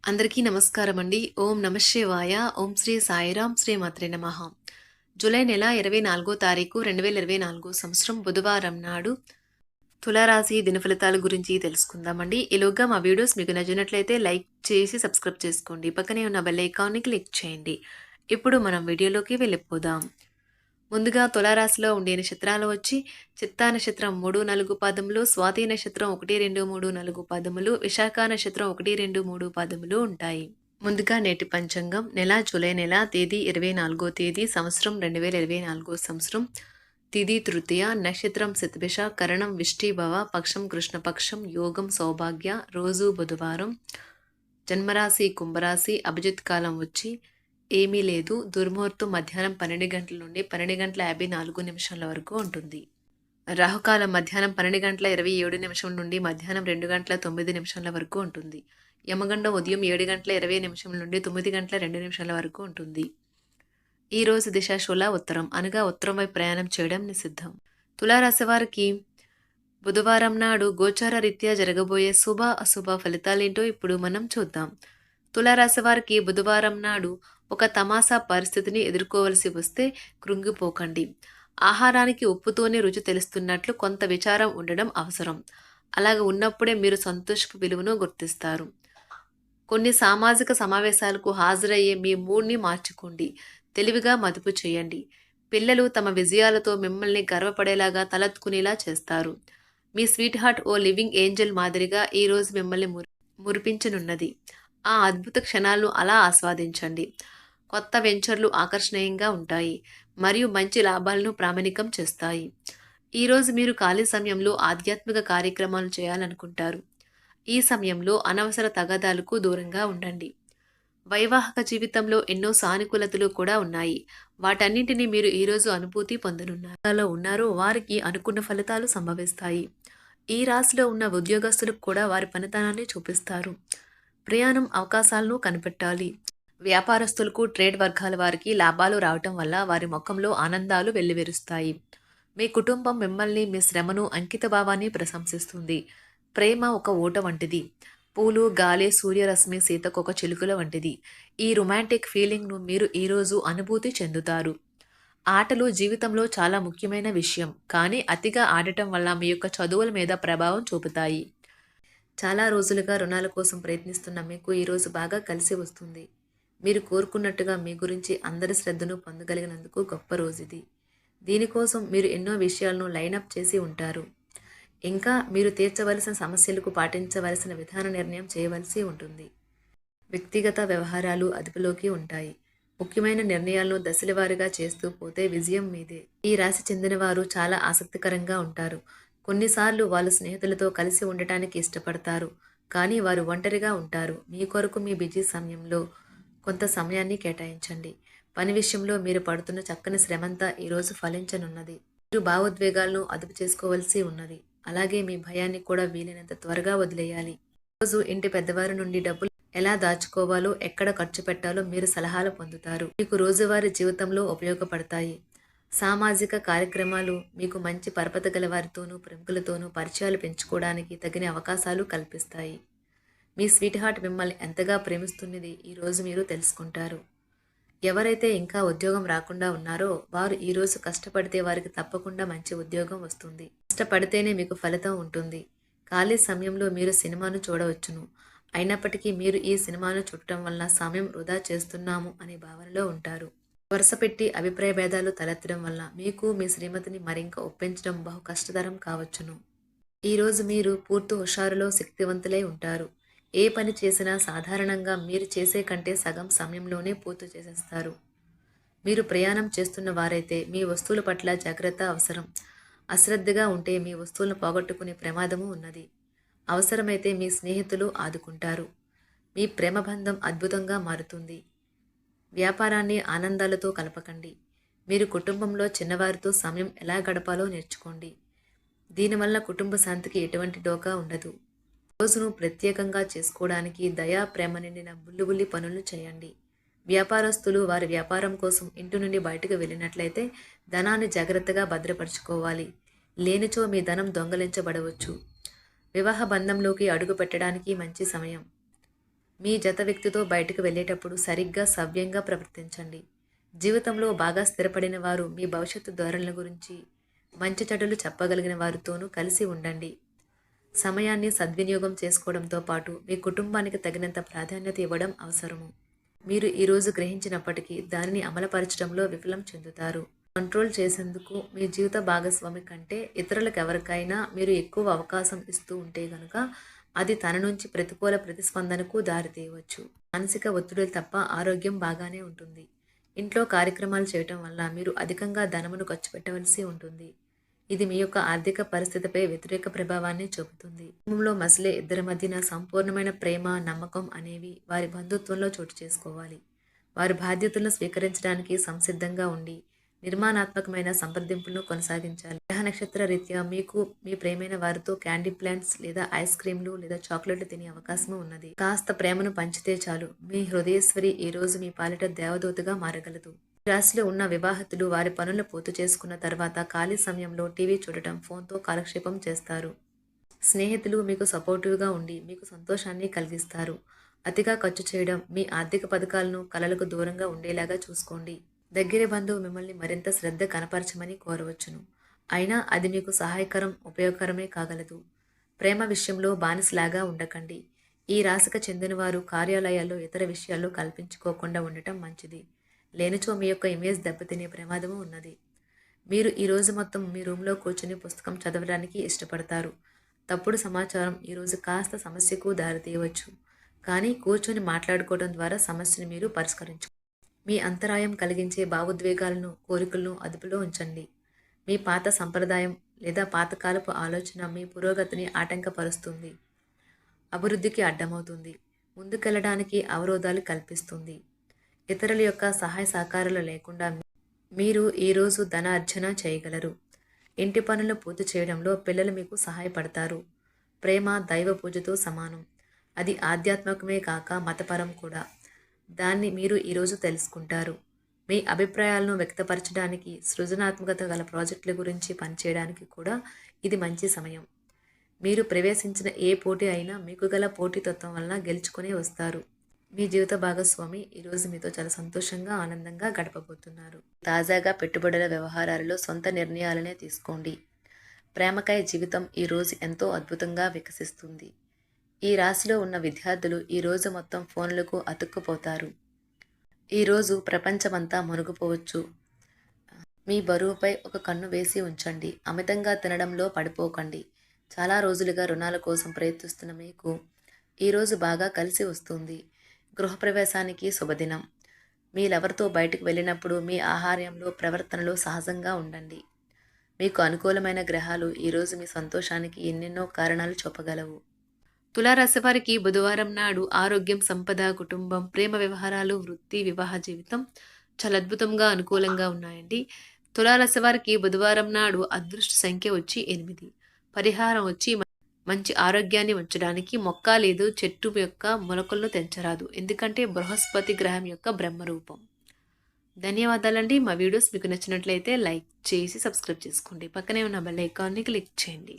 అందరికీ నమస్కారం అండి. ఓం నమః శివాయ. ఓం శ్రీ సాయిరాం శ్రీ మాత్రే నమః. జూలై నెల 24 తారీఖు 2024 సంవత్సరం బుధవారం నాడు తులారాశి దినఫలితాల గురించి తెలుసుకుందామండి. ఈలోగా మా వీడియోస్ మీకు నచ్చినట్లయితే లైక్ చేసి సబ్స్క్రైబ్ చేసుకోండి. పక్కనే ఉన్న బెల్ ఐకాన్ని క్లిక్ చేయండి. ఇప్పుడు మనం వీడియోలోకి వెళ్ళిపోదాం. ముందుగా తులారాశిలో ఉండే నక్షత్రాలు వచ్చి చిత్తా నక్షత్రం 3, 4 పాదములు, స్వాతి నక్షత్రం 1, 2, 3, 4 పాదములు, విశాఖ నక్షత్రం 1, 2, 3 పాదములు ఉంటాయి. ముందుగా నేటి పంచాంగం నెల జూలై నెల తేదీ 24వ తేదీ సంవత్సరం 2024 సంవత్సరం తిథి తృతీయ నక్షత్రం శతభిష కరణం విష్టిభవ పక్షం కృష్ణపక్షం యోగం సౌభాగ్య రోజు బుధవారం జన్మరాశి కుంభరాశి అభిజిత్ కాలం వచ్చి ఏమీ లేదు. దుర్ముహూర్తం మధ్యాహ్నం 12 గంటల నుండి 12 గంటల 54 నిమిషాల వరకు ఉంటుంది. రాహుకాలం మధ్యాహ్నం 12 గంటల 27 నిమిషం నుండి మధ్యాహ్నం 2 గంటల 9 నిమిషాల వరకు ఉంటుంది. యమగండం ఉదయం 7 గంటల 20 నిమిషం నుండి 9 గంటల 2 నిమిషాల వరకు ఉంటుంది. ఈ రోజు దిశాశూల ఉత్తరం అనగా ఉత్తరం వైపు ప్రయాణం చేయడం నిషిద్ధం. తులారాశి వారికి బుధవారం నాడు గోచార రీత్యా జరగబోయే శుభ అశుభ ఫలితాలేంటో ఇప్పుడు మనం చూద్దాం. తులారాశి వారికి బుధవారం నాడు ఒక తమాషా పరిస్థితిని ఎదుర్కోవలసి వస్తే కృంగిపోకండి. ఆహారానికి ఉప్పుతోనే రుచి తెలుస్తున్నట్లు కొంత విచారం ఉండడం అవసరం. అలాగ ఉన్నప్పుడే మీరు సంతోషపు విలువను గుర్తిస్తారు. కొన్ని సామాజిక సమావేశాలకు హాజరయ్యే మీ మూడ్ని మార్చుకోండి. తెలివిగా మదుపు చేయండి. పిల్లలు తమ విజయాలతో మిమ్మల్ని గర్వపడేలాగా తలెత్తుకునేలా చేస్తారు. మీ స్వీట్ హార్ట్ ఓ లివింగ్ ఏంజల్ మాదిరిగా ఈరోజు మిమ్మల్ని మురిపించనున్నది. ఆ అద్భుత క్షణాలను అలా ఆస్వాదించండి. కొత్త వెంచర్లు ఆకర్షణీయంగా ఉంటాయి మరియు మంచి లాభాలను ప్రామాణికం చేస్తాయి. ఈరోజు మీరు ఖాళీ సమయంలో ఆధ్యాత్మిక కార్యక్రమాలు చేయాలనుకుంటారు. ఈ సమయంలో అనవసర తగాదాలకు దూరంగా ఉండండి. వైవాహిక జీవితంలో ఎన్నో సానుకూలతలు కూడా ఉన్నాయి. వాటన్నింటినీ మీరు ఈరోజు అనుభూతి పొందనున్నారు. ఉన్నారో వారికి అనుకున్న ఫలితాలు సంభవిస్తాయి. ఈ రాశిలో ఉన్న ఉద్యోగస్తులకు కూడా వారి పనితనాన్ని చూపిస్తారు. ప్రయాణం అవకాశాలను కనిపెట్టాలి. వ్యాపారస్తులకు ట్రేడ్ వర్గాల వారికి లాభాలు రావటం వల్ల వారి ముఖంలో ఆనందాలు వెల్లివిరుస్తాయి. మీ కుటుంబం మిమ్మల్ని మీ శ్రమను అంకితభావాన్ని ప్రశంసిస్తుంది. ప్రేమ ఒక ఊట వంటిది. పూలు గాలి సూర్యరశ్మి సీతకొక చిలుకల వంటిది. ఈ రొమాంటిక్ ఫీలింగ్ను మీరు ఈరోజు అనుభూతి చెందుతారు. ఆటలు జీవితంలో చాలా ముఖ్యమైన విషయం, కానీ అతిగా ఆడటం వల్ల మీ యొక్క చదువుల మీద ప్రభావం చూపుతాయి. చాలా రోజులుగా రుణాల కోసం ప్రయత్నిస్తున్న మీకు ఈరోజు బాగా కలిసి వస్తుంది. మీరు కోరుకున్నట్టుగా మీ గురించి అందరి శ్రద్ధను పొందగలిగినందుకు గొప్ప రోజుది. దీనికోసం మీరు ఎన్నో విషయాలను లైనప్ చేసి ఉంటారు. ఇంకా మీరు తీర్చవలసిన సమస్యలకు పాటించవలసిన విధాన నిర్ణయం చేయవలసి ఉంటుంది. వ్యక్తిగత వ్యవహారాలు అదుపులోకి ఉంటాయి. ముఖ్యమైన నిర్ణయాలను దశలవారీగా చేస్తూ పోతే విజయం మీదే. ఈ రాశి చెందిన వారు చాలా ఆసక్తికరంగా ఉంటారు. కొన్నిసార్లు వాళ్ళు స్నేహితులతో కలిసి ఉండటానికి ఇష్టపడతారు, కానీ వారు ఒంటరిగా ఉంటారు. మీ కొరకు మీ బిజీ సమయంలో కొంత సమయాన్ని కేటాయించండి. పని విషయంలో మీరు పడుతున్న చక్కని శ్రమంతా ఈరోజు ఫలించనున్నది. మీరు భావోద్వేగాలను అదుపు చేసుకోవలసి ఉన్నది. అలాగే మీ భయాన్ని కూడా వీలైనంత త్వరగా వదిలేయాలి. ఈరోజు ఇంటి పెద్దవారి నుండి డబ్బులు ఎలా దాచుకోవాలో ఎక్కడ ఖర్చు పెట్టాలో మీరు సలహాలు పొందుతారు. మీకు రోజువారీ జీవితంలో ఉపయోగపడతాయి. సామాజిక కార్యక్రమాలు మీకు మంచి పరపతి గల వారితోనూ ప్రముఖులతోనూ పరిచయాలు పెంచుకోవడానికి తగిన అవకాశాలు కల్పిస్తాయి. మీ స్వీట్ హార్ట్ మిమ్మల్ని ఎంతగా ప్రేమిస్తున్నది ఈరోజు మీరు తెలుసుకుంటారు. ఎవరైతే ఇంకా ఉద్యోగం రాకుండా ఉన్నారో వారు ఈరోజు కష్టపడితే వారికి తప్పకుండా మంచి ఉద్యోగం వస్తుంది. కష్టపడితేనే మీకు ఫలితం ఉంటుంది. ఖాళీ సమయంలో మీరు సినిమాను చూడవచ్చును. అయినప్పటికీ మీరు ఈ సినిమాను చూడటం వల్ల సమయం వృధా చేస్తున్నాము అనే భావనలో ఉంటారు. వరుసపెట్టి అభిప్రాయ భేదాలు తలెత్తడం వల్ల మీకు మీ శ్రీమతిని మరింక ఒప్పించడం బహు కష్టతరం కావచ్చును. ఈరోజు మీరు పూర్తి హుషారులో శక్తివంతులై ఉంటారు. ఏ పని చేసినా సాధారణంగా మీరు చేసే కంటే సగం సమయంలోనే పూర్తి చేసేస్తారు. మీరు ప్రయాణం చేస్తున్న వారైతే మీ వస్తువుల పట్ల జాగ్రత్త అవసరం. అశ్రద్ధగా ఉంటే మీ వస్తువులను పోగొట్టుకునే ప్రమాదము ఉన్నది. అవసరమైతే మీ స్నేహితులు ఆదుకుంటారు. మీ ప్రేమబంధం అద్భుతంగా మారుతుంది. వ్యాపారాన్ని ఆనందాలతో కలపకండి. మీరు కుటుంబంలో చిన్నవారితో సమయం ఎలా గడపాలో నేర్చుకోండి. దీనివల్ల కుటుంబ శాంతికి ఎటువంటి డోకా ఉండదు. రోజును ప్రత్యేకంగా చేసుకోవడానికి దయా ప్రేమ నిండిన బుల్లిబుల్లి పనులు చేయండి. వ్యాపారస్తులు వారి వ్యాపారం కోసం ఇంటి నుండి బయటకు వెళ్ళినట్లయితే ధనాన్ని జాగ్రత్తగా భద్రపరచుకోవాలి. లేనిచో మీ ధనం దొంగలించబడవచ్చు. వివాహ బంధంలోకి అడుగు పెట్టడానికి మంచి సమయం. మీ జత వ్యక్తితో బయటకు వెళ్ళేటప్పుడు సరిగ్గా సవ్యంగా ప్రవర్తించండి. జీవితంలో బాగా స్థిరపడిన వారు మీ భవిష్యత్తు ధోరణుల గురించి మంచి చెడులు చెప్పగలిగిన వారితోనూ కలిసి ఉండండి. సమయాన్ని సద్వినియోగం చేసుకోవడంతో పాటు మీ కుటుంబానికి తగినంత ప్రాధాన్యత ఇవ్వడం అవసరము. మీరు ఈరోజు గ్రహించినప్పటికీ దానిని అమలుపరచడంలో విఫలం చెందుతారు. కంట్రోల్ చేసేందుకు మీ జీవిత భాగస్వామి కంటే ఇతరులకు ఎవరికైనా మీరు ఎక్కువ అవకాశం ఇస్తూ ఉంటే గనుక అది తన నుంచి ప్రతికూల ప్రతిస్పందనకు దారితీయవచ్చు. మానసిక ఒత్తిడులు తప్ప ఆరోగ్యం బాగానే ఉంటుంది. ఇంట్లో కార్యక్రమాలు చేయటం వల్ల మీరు అధికంగా ధనమును ఖర్చు పెట్టవలసి ఉంటుంది. ఇది మీ యొక్క ఆర్థిక పరిస్థితిపై వ్యతిరేక ప్రభావాన్ని చూపుతుంది. కుటుంబంలో మసలే ఇద్దరి మధ్యన సంపూర్ణమైన ప్రేమ, నమ్మకం అనేవి వారి బంధుత్వంలో చోటు చేసుకోవాలి. వారి బాధ్యతలను స్వీకరించడానికి సంసిద్ధంగా ఉండి నిర్మాణాత్మకమైన సంప్రదింపులను కొనసాగించాలి. గ్రహ నక్షత్ర రీత్యా మీకు మీ ప్రేమైన వారితో క్యాండీ ప్లాంట్స్ లేదా ఐస్ క్రీంలు లేదా చాక్లెట్లు తినే అవకాశం ఉన్నది. కాస్త ప్రేమను పంచితే చాలు, మీ హృదయేశ్వరి ఈ రోజు మీ పాలిట దేవదూతగా మారగలదు. రాశిలో ఉన్న వివాహితులు వారి పనులు పూర్తి చేసుకున్న తర్వాత ఖాళీ సమయంలో టీవీ చూడటం, ఫోన్తో కాలక్షేపం చేస్తారు. స్నేహితులు మీకు సపోర్టివ్గా ఉండి మీకు సంతోషాన్ని కలిగిస్తారు. అతిగా ఖర్చు చేయడం, మీ ఆర్థిక పథకాలను కలలకు దూరంగా ఉండేలాగా చూసుకోండి. దగ్గర బంధువు మిమ్మల్ని మరింత శ్రద్ధ కనపరచమని కోరవచ్చును. అయినా అది మీకు సహాయకరం, ఉపయోగకరమే కాగలదు. ప్రేమ విషయంలో బానిసలాగా ఉండకండి. ఈ రాశికి చెందినవారు కార్యాలయాల్లో ఇతర విషయాల్లో కల్పించుకోకుండా ఉండటం మంచిది. లేనిచో మీ యొక్క ఇమేజ్ దెబ్బతినే ప్రమాదము ఉన్నది. మీరు ఈరోజు మొత్తం మీ రూమ్లో కూర్చుని పుస్తకం చదవడానికి ఇష్టపడతారు. తప్పుడు సమాచారం ఈరోజు కాస్త సమస్యకు దారితీయవచ్చు. కానీ కూర్చొని మాట్లాడుకోవడం ద్వారా సమస్యను మీరు పరిష్కరించు. మీ అంతరాయం కలిగించే భావోద్వేగాలను, కోరికలను అదుపులో ఉంచండి. మీ పాత సంప్రదాయం లేదా పాతకాలపు ఆలోచన మీ పురోగతిని ఆటంకపరుస్తుంది, అభివృద్ధికి అడ్డమవుతుంది, ముందుకెళ్లడానికి అవరోధాలు కల్పిస్తుంది. ఇతరుల యొక్క సహాయ సహకారాలు లేకుండా మీరు ఈరోజు ధన అర్జన చేయగలరు. ఇంటి పనులను పూర్తి చేయడంలో పిల్లలు మీకు సహాయపడతారు. ప్రేమ దైవ పూజతో సమానం. అది ఆధ్యాత్మికమే కాక మతపరం కూడా. దాన్ని మీరు ఈరోజు తెలుసుకుంటారు. మీ అభిప్రాయాలను వ్యక్తపరచడానికి, సృజనాత్మకత గల ప్రాజెక్టుల గురించి పనిచేయడానికి కూడా ఇది మంచి సమయం. మీరు ప్రవేశించిన ఏ పోటీ అయినా మీకు గల పోటీతత్వం వలన గెలుచుకునే వస్తారు. మీ జీవిత భాగస్వామి ఈరోజు మీతో చాలా సంతోషంగా, ఆనందంగా గడపబోతున్నారు. తాజాగా పెట్టుబడుల వ్యవహారాలలో సొంత నిర్ణయాలనే తీసుకోండి. ప్రేమకాయ జీవితం ఈరోజు ఎంతో అద్భుతంగా వికసిస్తుంది. ఈ రాశిలో ఉన్న విద్యార్థులు ఈరోజు మొత్తం ఫోన్లకు అతుక్కుపోతారు. ఈరోజు ప్రపంచమంతా మునిగిపోవచ్చు. మీ బరువుపై ఒక కన్ను వేసి ఉంచండి. అమితంగా తినడంలో పడిపోకండి. చాలా రోజులుగా రుణాల కోసం ప్రయత్నిస్తున్న మీకు ఈరోజు బాగా కలిసి వస్తుంది. గృహప్రవేశానికి శుభదినం. మీరెవరితో బయటకు వెళ్ళినప్పుడు మీ ఆహార్యంలో, ప్రవర్తనలో సహజంగా ఉండండి. మీకు అనుకూలమైన గ్రహాలు ఈరోజు మీ సంతోషానికి ఎన్నెన్నో కారణాలు చూపగలవు. తులారాశి వారికి బుధవారం నాడు ఆరోగ్యం, సంపద, కుటుంబం, ప్రేమ వ్యవహారాలు, వృత్తి, వివాహ జీవితం చాలా అద్భుతంగా, అనుకూలంగా ఉన్నాయండి. తులారాశి వారికి బుధవారం నాడు అదృష్ట సంఖ్య వచ్చి 8. పరిహారం వచ్చి మంచి ఆరోగ్యాన్ని ఉంచడానికి మొక్క లేదు చెట్టు యొక్క మొలకలను తెంచరాదు. ఎందుకంటే బృహస్పతి గ్రహం యొక్క బ్రహ్మరూపం. ధన్యవాదాలండి. మా వీడియోస్ మీకు నచ్చినట్లయితే లైక్ చేసి సబ్స్క్రైబ్ చేసుకోండి. పక్కనే ఉన్న బెల్ ఐకాన్ని క్లిక్ చేయండి.